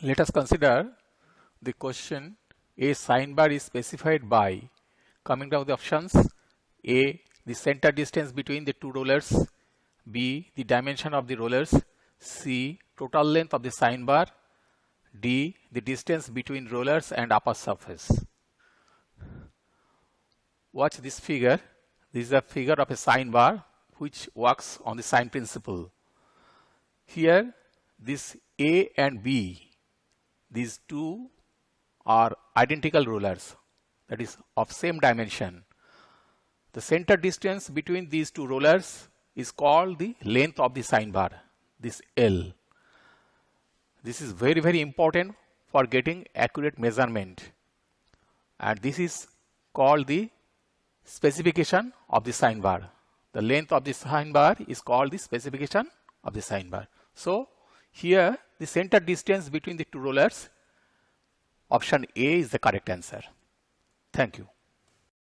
Let us consider the question. A sine bar is specified by, coming down the options, A, the center distance between the two rollers, B, the dimension of the rollers, C, total length of the sine bar, D, the distance between rollers and upper surface. Watch this figure. This is a figure of a sine bar which works on the sine principle. Here, this A and B, these two are identical rollers, that is of same dimension. The center distance between these two rollers is called the length of the sine bar, this L. This is very, very important for getting accurate measurement, and this is called the specification of the sine bar. The length of the sine bar is called the specification of the sine bar. So here the center distance between the two rollers, option A is the correct answer. Thank you.